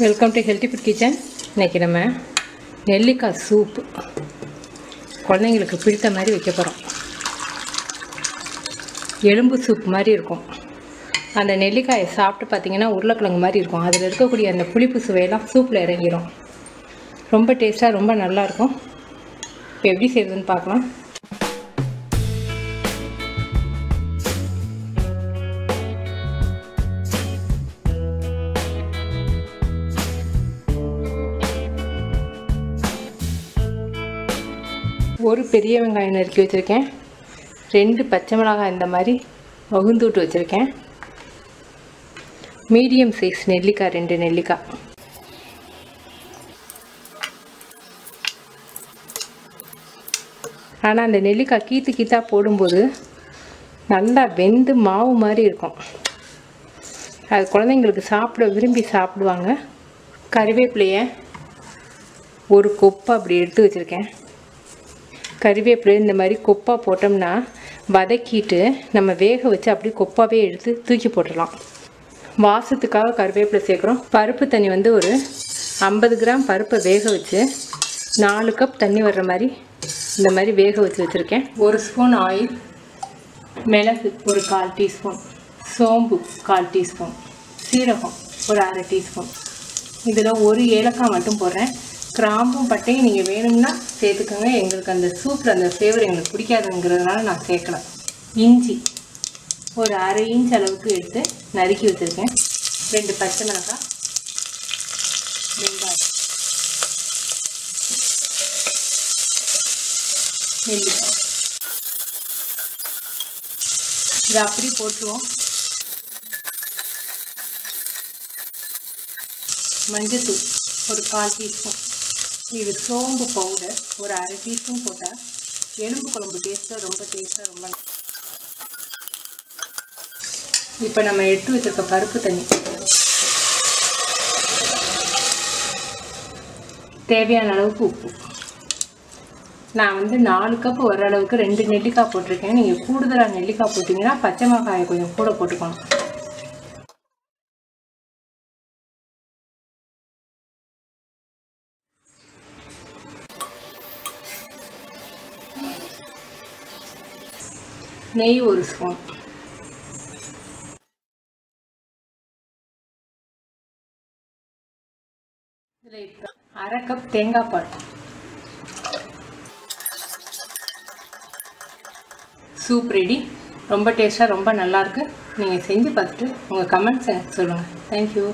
Welcome to healthy food kitchen. இன்றைக்கி நம்ம நெல்லிக்காய் சூப்பு குழந்தைங்களுக்கு பிடித்த மாதிரி வைக்க போகிறோம். எலும்பு சூப் மாதிரி இருக்கும். அந்த நெல்லிக்காயை சாப்பிட்டு பார்த்திங்கன்னா உருளைக்கிழங்கு மாதிரி இருக்கும். அதில் இருக்கக்கூடிய அந்த புளிப்பு சுவையெல்லாம் சூப்பில் இறங்கிடும். ரொம்ப டேஸ்ட்டாக ரொம்ப நல்லாயிருக்கும். இப்போ எப்படி செய்யுதுன்னு பார்க்கலாம். ஒரு பெரிய வெங்காயம் நறுக்கி வச்சுருக்கேன். 2 பச்சை மிளகாய் இந்த மாதிரி வகுந்து விட்டு வச்சுருக்கேன். மீடியம் சைஸ் நெல்லிக்காய் 2 நெல்லிக்காய். ஆனால் அந்த நெல்லிக்காய் கீத்தா போடும்போது நல்லா வெந்து மாவு மாதிரி இருக்கும். அது குழந்தைங்களுக்கு சாப்பிட விரும்பி சாப்பிடுவாங்க. கறிவேப்பிலையை ஒரு கொப்பை அப்படி எடுத்து வச்சுருக்கேன். கறிவேப்பிலை இந்த மாதிரி கொப்பாக போட்டோம்னா வதக்கிட்டு நம்ம வேக வச்சு அப்படியே கொப்பாவே எடுத்து தூக்கி போட்டுடலாம். வாசத்துக்காக கறிவேப்பிலை சேர்க்குறோம். பருப்பு தண்ணி வந்து ஒரு 50 கிராம் பருப்பை வேக வச்சு 4 கப் தண்ணி வர்ற மாதிரி இந்த மாதிரி வேக வச்சு வச்சுருக்கேன். 1 ஸ்பூன் ஆயில், மிளகு ஒரு 1/4 டீஸ்பூன், சோம்பு 1/4 டீஸ்பூன், சீரகம் ஒரு 1/2 டீஸ்பூன். இதில் ஒரு ஏலக்காய் மட்டும் போடுறேன். கிராம்பும் பட்டையும் நீங்கள் வேணும்னா சேர்த்துக்கோங்க. எங்களுக்கு அந்த சூப்பில் அந்த ஃப்ளேவர் எங்களுக்கு பிடிக்காதுங்கிறதுனால நான் சேர்க்கல. இஞ்சி ஒரு 1/2 இன்ச் அளவுக்கு எடுத்து நறுக்கி வச்சுருக்கேன். 2 பச்சை மிளகாய், வெங்காயம், நெல்லிக்காய். இதை அப்படி போட்டுருவோம். மஞ்சத்தூள் ஒரு 1/4 டீஸ்பூன். இது சோம்பு பவுடர் ஒரு 1/2 டீஸ்பூன் போட்டால் எலும்பு குழம்பு டேஸ்ட்டாக ரொம்ப டேஸ்ட்டாக இப்போ நம்ம எடுத்து வச்சிருக்க பருப்பு தண்ணி, தேவையான அளவுக்கு உப்பு. நான் வந்து 4 கப் வர அளவுக்கு 2 நெல்லிக்காய் போட்டிருக்கேன். நீங்கள் கூடுதலாக நெல்லிக்காய் போட்டிங்கன்னா பச்சை மிளகாயை கொஞ்சம் கூட போட்டுக்கணும். நெய் 1 ஸ்பூன். இதில் இப்போ 1/2 கப் தேங்காய் பால். Soup ready. ரொம்ப டேஸ்ட்டாக ரொம்ப நல்லாயிருக்கு. நீங்கள் செஞ்சு பார்த்துட்டு உங்கள் கமெண்ட்ஸ் எனக்கு சொல்லுங்கள். தேங்க்யூ.